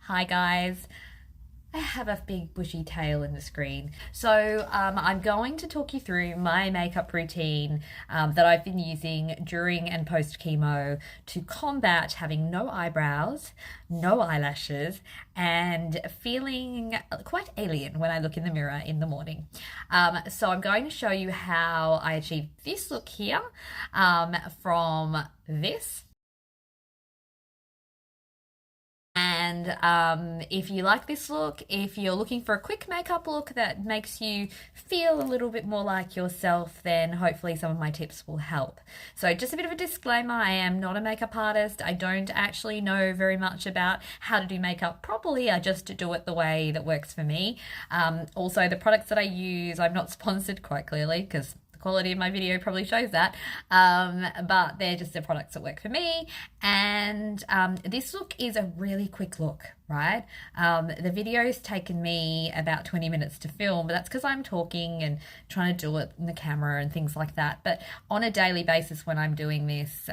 Hi guys. I have a big bushy tail in the screen. So I'm going to talk you through my makeup routine that I've been using during and post chemo to combat having no eyebrows, no eyelashes, and feeling quite alien when I look in the mirror in the morning. So I'm going to show you how I achieve this look here from this. And if you like this look, if you're looking for a quick makeup look that makes you feel a little bit more like yourself, then hopefully some of my tips will help. So just a bit of a disclaimer, I am not a makeup artist. I don't actually know very much about how to do makeup properly. I just do it the way that works for me. Also, the products that I use, I'm not sponsored, quite clearly, because the quality of my video probably shows that, but they're just the products that work for me. And this look is a really quick look, right? The video's taken me about 20 minutes to film, but that's because I'm talking and trying to do it in the camera and things like that. But on a daily basis when I'm doing this,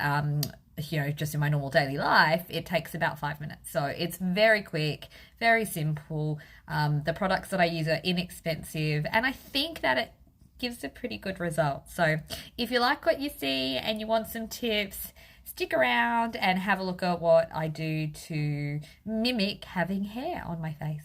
just in my normal daily life, it takes about 5 minutes. So it's very quick, very simple. The products that I use are inexpensive, and I think that it gives a pretty good result. So if you like what you see and you want some tips, stick around and have a look at what I do to mimic having hair on my face.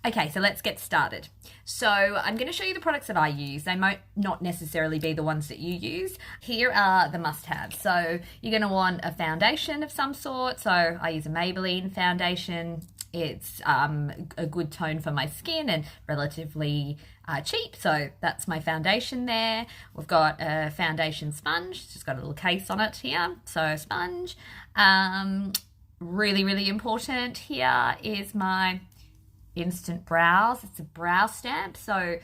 Okay, so let's get started. So I'm going to show you the products that I use. They might not necessarily be the ones that you use. Here are the must-haves. So you're going to want a foundation of some sort. So I use a Maybelline foundation. It's a good tone for my skin and relatively cheap. So that's my foundation there. We've got a foundation sponge. It's just got a little case on it here. So sponge. Really, really important here is my Instant Brows. It's a brow stamp. So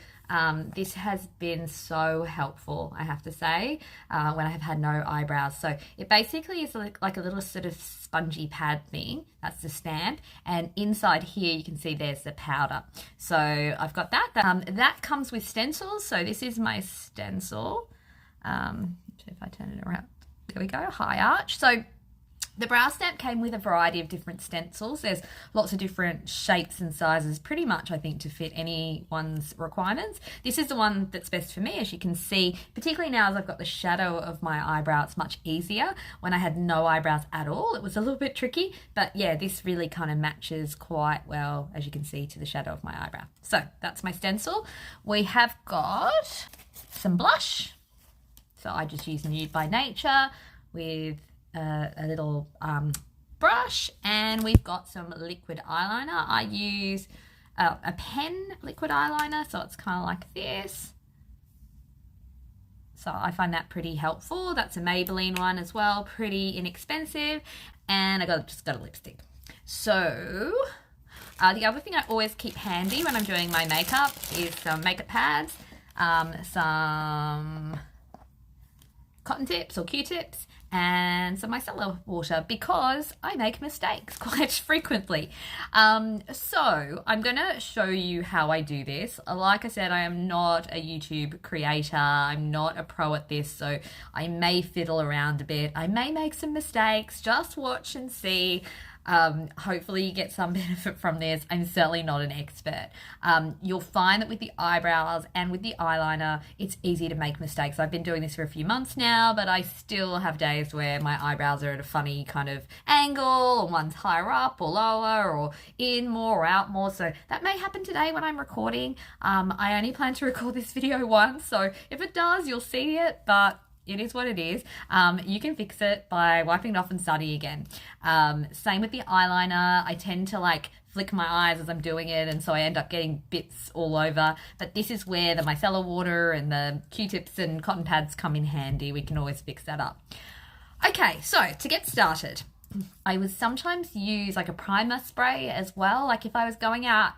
this has been so helpful, I have to say, when I have had no eyebrows. So it basically is like a little sort of spongy pad thing. That's the stamp. And inside here, you can see there's the powder. So I've got that. That comes with stencils. So this is my stencil. If I turn it around, there we go, high arch. So the brow stamp came with a variety of different stencils. There's lots of different shapes and sizes, pretty much, I think, to fit anyone's requirements. This is the one that's best for me, as you can see, particularly now as I've got the shadow of my eyebrow. It's much easier. When I had no eyebrows at all, it was a little bit tricky, but yeah, this really kind of matches quite well, as you can see, to the shadow of my eyebrow. So that's my stencil. We have got some blush. So I just use Nude by Nature with a little brush, and we've got some liquid eyeliner. I use a pen liquid eyeliner, so it's kind of like this. So I find that pretty helpful. That's a Maybelline one as well, pretty inexpensive. And I just got a lipstick. So the other thing I always keep handy when I'm doing my makeup is some makeup pads, some cotton tips or Q-tips, and some micellar water, because I make mistakes quite frequently. So I'm gonna show you how I do this. Like I said, I am not a YouTube creator. I'm not a pro at this, so I may fiddle around a bit. I may make some mistakes. Just watch and see. Hopefully you get some benefit from this. I'm certainly not an expert. You'll find that with the eyebrows and with the eyeliner, it's easy to make mistakes. I've been doing this for a few months now, but I still have days where my eyebrows are at a funny kind of angle, or one's higher up or lower, or in more or out more. So that may happen today when I'm recording. I only plan to record this video once, so if it does, you'll see it, but it is what it is. You can fix it by wiping it off and starting again. Same with the eyeliner. I tend to flick my eyes as I'm doing it, and so I end up getting bits all over. But this is where the micellar water and the Q-tips and cotton pads come in handy. We can always fix that up. Okay, so to get started, I would sometimes use a primer spray as well. Like if I was going out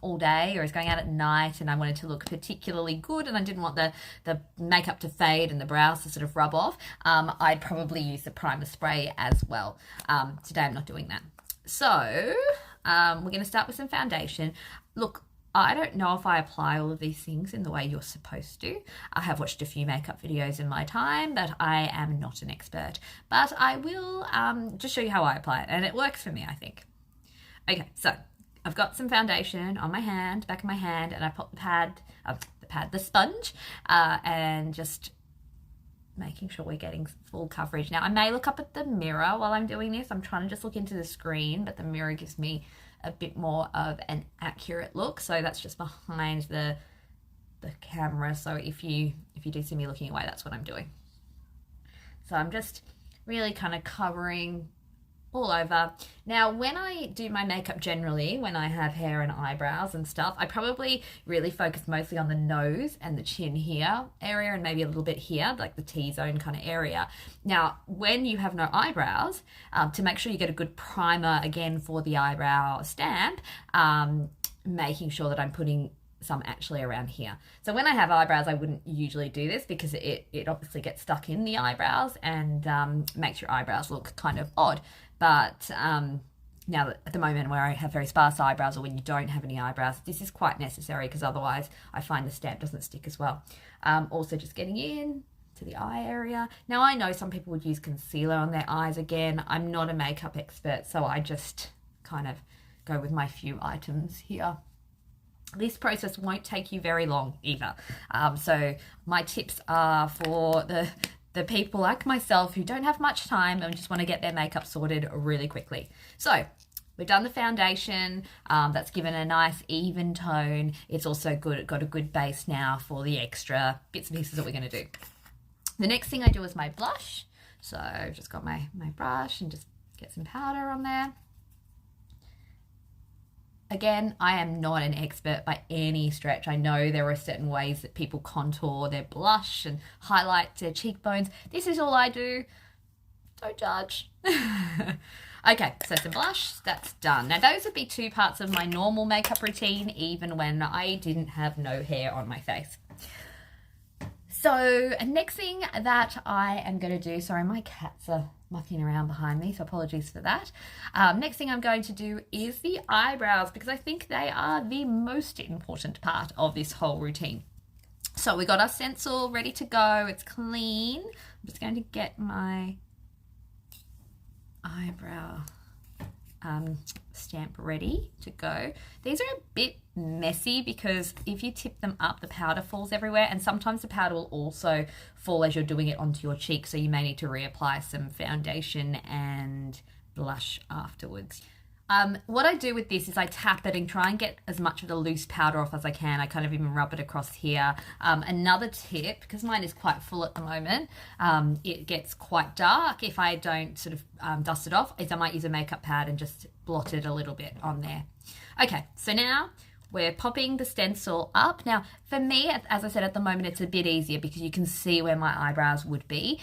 all day, or I was going out at night and I wanted to look particularly good and I didn't want the makeup to fade and the brows to sort of rub off, I'd probably use the primer spray as well. Today I'm not doing that. So we're going to start with some foundation. Look, I don't know if I apply all of these things in the way you're supposed to. I have watched a few makeup videos in my time, but I am not an expert. But I will just show you how I apply it, and it works for me, I think. Okay, so I've got some foundation on my hand, back of my hand, and I put the sponge, and just making sure we're getting full coverage. Now, I may look up at the mirror while I'm doing this. I'm trying to just look into the screen, but the mirror gives me a bit more of an accurate look. So that's just behind the camera. So if you do see me looking away, that's what I'm doing. So I'm just really kind of covering all over. Now, when I do my makeup generally, when I have hair and eyebrows and stuff, I probably really focus mostly on the nose and the chin here area, and maybe a little bit here, like the T-zone kind of area. Now, when you have no eyebrows, to make sure you get a good primer again for the eyebrow stamp, making sure that I'm putting some actually around here. So when I have eyebrows, I wouldn't usually do this because it obviously gets stuck in the eyebrows and makes your eyebrows look kind of odd. But now that at the moment where I have very sparse eyebrows, or when you don't have any eyebrows, this is quite necessary, because otherwise I find the stamp doesn't stick as well. Also just getting in to the eye area. Now, I know some people would use concealer on their eyes. Again, I'm not a makeup expert, so I just kind of go with my few items here. This process won't take you very long either. So my tips are for the people like myself who don't have much time and just want to get their makeup sorted really quickly. So we've done the foundation. That's given a nice even tone. It's also got a good base now for the extra bits and pieces that we're going to do. The next thing I do is my blush. So I've just got my brush and just get some powder on there. Again, I am not an expert by any stretch. I know there are certain ways that people contour their blush and highlight their cheekbones. This is all I do. Don't judge. Okay, so some blush, that's done. Now, those would be 2 parts of my normal makeup routine, even when I didn't have no hair on my face. So next thing that I am going to do, sorry, my cats are mucking around behind me, so apologies for that. Next thing I'm going to do is the eyebrows, because I think they are the most important part of this whole routine. So we got our stencil ready to go. It's clean. I'm just going to get my eyebrow stamp ready to go. These are a bit messy because if you tip them up, the powder falls everywhere, and sometimes the powder will also fall as you're doing it onto your cheek, so you may need to reapply some foundation and blush afterwards. What I do with this is I tap it and try and get as much of the loose powder off as I can. I kind of even rub it across here. Another tip, because mine is quite full at the moment, it gets quite dark if I don't sort of dust it off, is I might use a makeup pad and just blot it a little bit on there. Okay, so now we're popping the stencil up. Now, for me, as I said, at the moment, it's a bit easier because you can see where my eyebrows would be.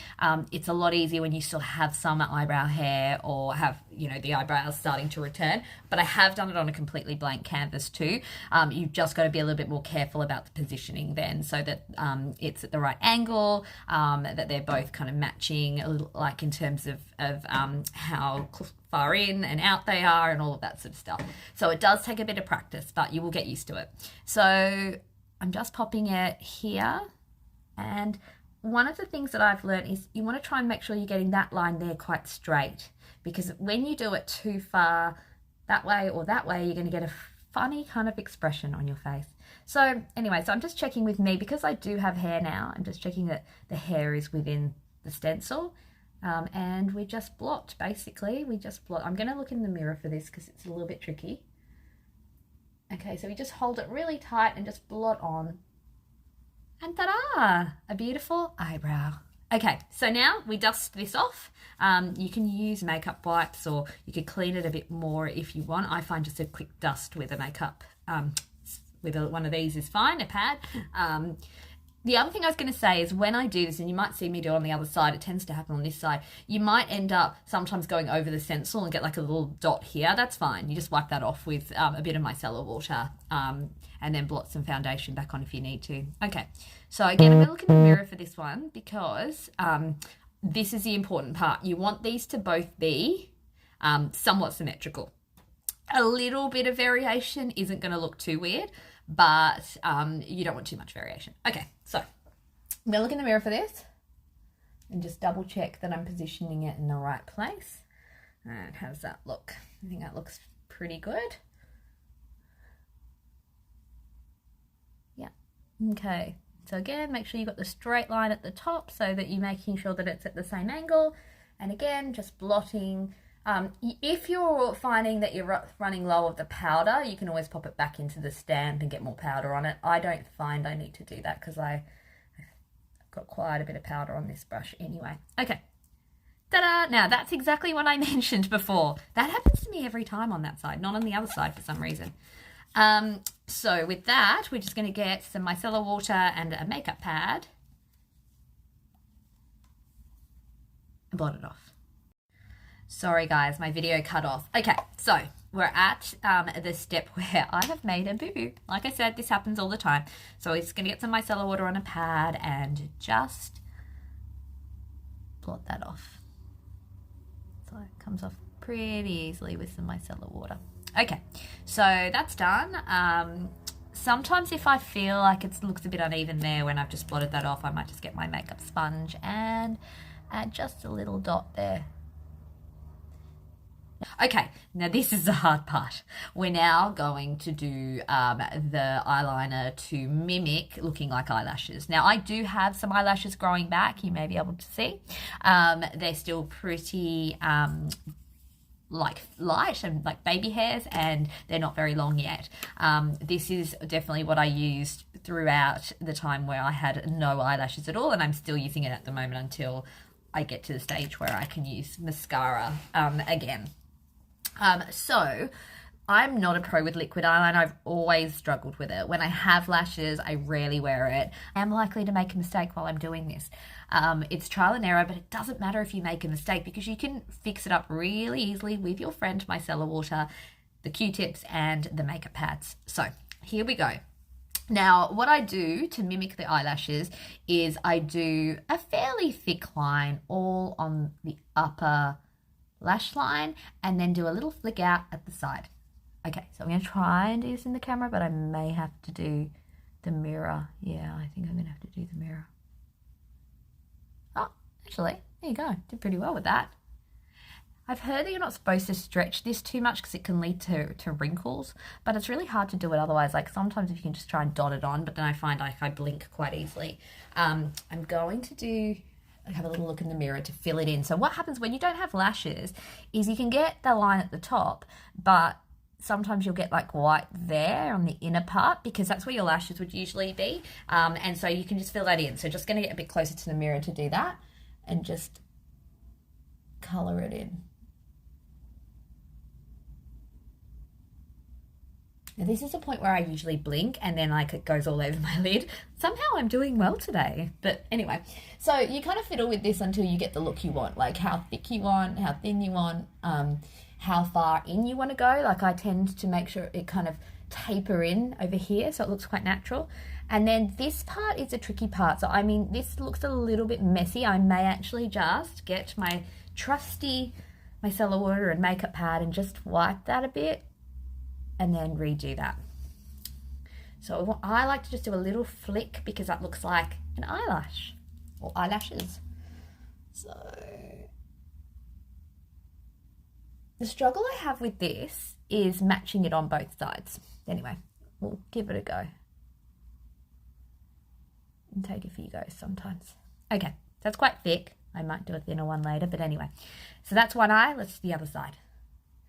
It's a lot easier when you still have some eyebrow hair or have, you know, the eyebrows starting to return. But I have done it on a completely blank canvas too. You've just got to be a little bit more careful about the positioning then, so that it's at the right angle, that they're both kind of matching, a little, like in terms of how far in and out they are and all of that sort of stuff. So it does take a bit of practice, but you will get used to it. So I'm just popping it here. And one of the things that I've learned is you want to try and make sure you're getting that line there quite straight, because when you do it too far that way or that way, you're going to get a funny kind of expression on your face. So anyway, so I'm just checking with me, because I do have hair now, I'm just checking that the hair is within the stencil. And we just blot, basically. We just blot. I'm going to look in the mirror for this because it's a little bit tricky. Okay, so we just hold it really tight and just blot on. And ta-da! A beautiful eyebrow. Okay, so now we dust this off. You can use makeup wipes, or you could clean it a bit more if you want. I find just a quick dust with a makeup, with one of these is fine, a pad. The other thing I was going to say is when I do this, and you might see me do it on the other side, it tends to happen on this side, you might end up sometimes going over the stencil and get like a little dot here. That's fine. You just wipe that off with a bit of micellar water, and then blot some foundation back on if you need to. Okay, so again, I'm going to look in the mirror for this one, because this is the important part. You want these to both be somewhat symmetrical. A little bit of variation isn't going to look too weird, but you don't want too much variation. Okay, so I'm going to look in the mirror for this and just double check that I'm positioning it in the right place. And how does that look? I think that looks pretty good. Yeah, okay. So again, make sure you've got the straight line at the top so that you're making sure that it's at the same angle. And again, just blotting. If you're finding that you're running low of the powder, you can always pop it back into the stamp and get more powder on it. I don't find I need to do that because I've got quite a bit of powder on this brush anyway. Okay. Ta-da! Now, that's exactly what I mentioned before. That happens to me every time on that side, not on the other side for some reason. So with that, we're just going to get some micellar water and a makeup pad and blot it off. Sorry guys, my video cut off. Okay, so we're at the step where I have made a boo-boo. Like I said, this happens all the time. So we're just going to get some micellar water on a pad and just blot that off. So it comes off pretty easily with some micellar water. Okay, so that's done. Sometimes if I feel like it looks a bit uneven there when I've just blotted that off, I might just get my makeup sponge and add just a little dot there. Okay, now this is the hard part. We're now going to do the eyeliner to mimic looking like eyelashes. Now I do have some eyelashes growing back, you may be able to see. They're still pretty like light and like baby hairs, and they're not very long yet. This is definitely what I used throughout the time where I had no eyelashes at all, and I'm still using it at the moment until I get to the stage where I can use mascara again. So I'm not a pro with liquid eyeliner. I've always struggled with it. When I have lashes, I rarely wear it. I'm likely to make a mistake while I'm doing this. It's trial and error, but it doesn't matter if you make a mistake because you can fix it up really easily with your friend micellar water, the Q-tips, and the makeup pads. So here we go. Now, what I do to mimic the eyelashes is I do a fairly thick line all on the upper lash line and then do a little flick out at the side. Okay, so I'm going to try and do this in the camera, but I may have to do the mirror. Yeah, I think I'm going to have to do the mirror. Oh, actually, there you go. Did pretty well with that. I've heard that you're not supposed to stretch this too much because it can lead to wrinkles, but it's really hard to do it otherwise. Like sometimes if you can just try and dot it on, but then I find like I blink quite easily. I'm going to have a little look in the mirror to fill it in. So what happens when you don't have lashes is you can get the line at the top, but sometimes you'll get like white there on the inner part because that's where your lashes would usually be. And so you can just fill that in. So just going to get a bit closer to the mirror to do that and just color it in. Now this is the point where I usually blink and then like it goes all over my lid. Somehow I'm doing well today. But anyway, so you kind of fiddle with this until you get the look you want, like how thick you want, how thin you want, how far in you want to go. Like I tend to make sure it kind of taper in over here so it looks quite natural. And then this part is a tricky part. So I mean, this looks a little bit messy. I may actually just get my trusty micellar water and makeup pad and just wipe that a bit and then redo that. So I like to just do a little flick because that looks like an eyelash or eyelashes. So the struggle I have with this is matching it on both sides. Anyway, we'll give it a go and take a few goes sometimes. Okay, that's quite thick. I might do a thinner one later, but anyway. So that's one eye, let's do the other side.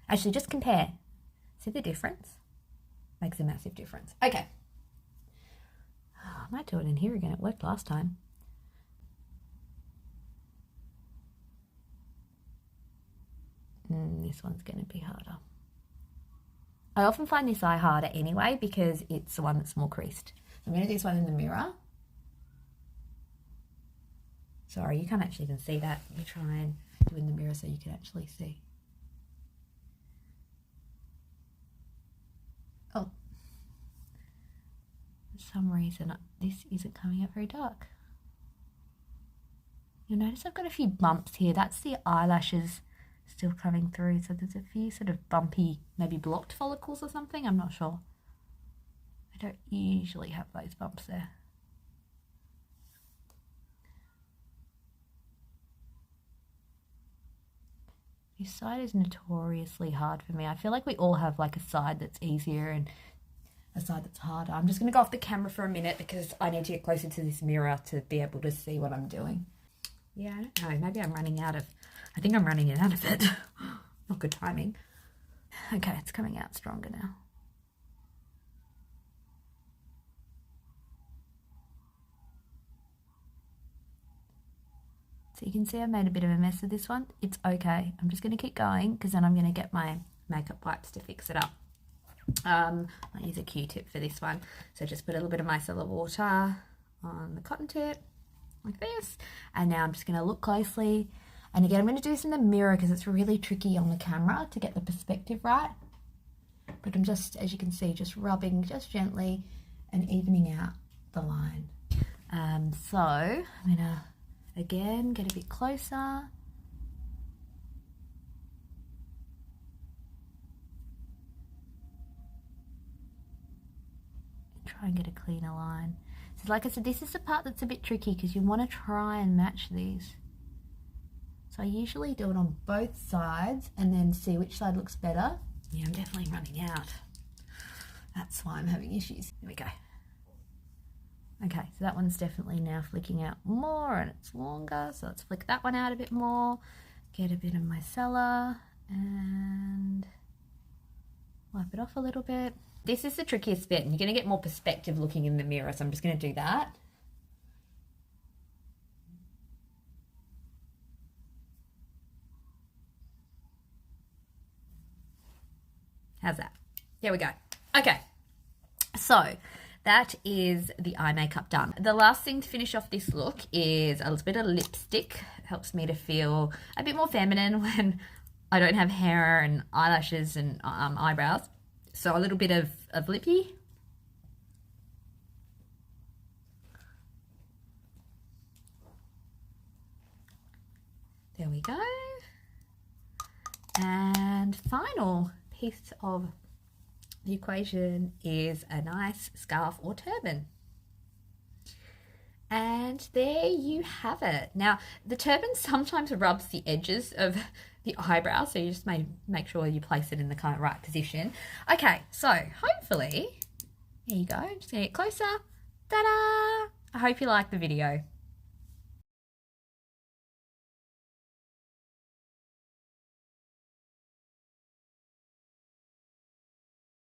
Actually, just compare. See the difference? Makes a massive difference. Okay. I might do it in here again. It worked last time. This one's going to be harder. I often find this eye harder anyway because it's the one that's more creased. I'm going to do this one in the mirror. Sorry, you can't actually even see that. Let me try and do it in the mirror so you can actually see. Oh, for some reason this isn't coming out very dark. You'll notice I've got a few bumps here. That's the eyelashes still coming through. So there's a few sort of bumpy, maybe blocked follicles or something. I'm not sure. I don't usually have those bumps there. This side is notoriously hard for me. I feel like we all have like a side that's easier and a side that's harder. I'm just going to go off the camera for a minute because I need to get closer to this mirror to be able to see what I'm doing. Yeah, I don't know. Maybe I'm running out of... I think I'm running out of it. Not good timing. Okay, it's coming out stronger now. So you can see I made a bit of a mess of this one. It's okay. I'm just going to keep going because then I'm going to get my makeup wipes to fix it up. I'll use a Q-tip for this one. So just put a little bit of micellar water on the cotton tip like this. And now I'm just going to look closely. And again, I'm going to do this in the mirror because it's really tricky on the camera to get the perspective right. But I'm just, as you can see, just rubbing just gently and evening out the line. So I'm going to, again, get a bit closer. Try and get a cleaner line. So like I said, this is the part that's a bit tricky because you want to try and match these. So I usually do it on both sides and then see which side looks better. Yeah, I'm definitely running out. That's why I'm having issues. Here we go. Okay, so that one's definitely now flicking out more and it's longer. So let's flick that one out a bit more. Get a bit of micellar and wipe it off a little bit. This is the trickiest bit and you're going to get more perspective looking in the mirror. So I'm just going to do that. How's that? There we go. Okay, so that is the eye makeup done. The last thing to finish off this look is a little bit of lipstick. It helps me to feel a bit more feminine when I don't have hair and eyelashes and eyebrows. So a little bit of lippy. There we go. And final piece of the equation is a nice scarf or turban. And there you have it. Now, the turban sometimes rubs the edges of the eyebrow, so you just make sure you place it in the kind of right position. Okay, so hopefully, there you go. Just gonna get closer. Ta-da! I hope you liked the video.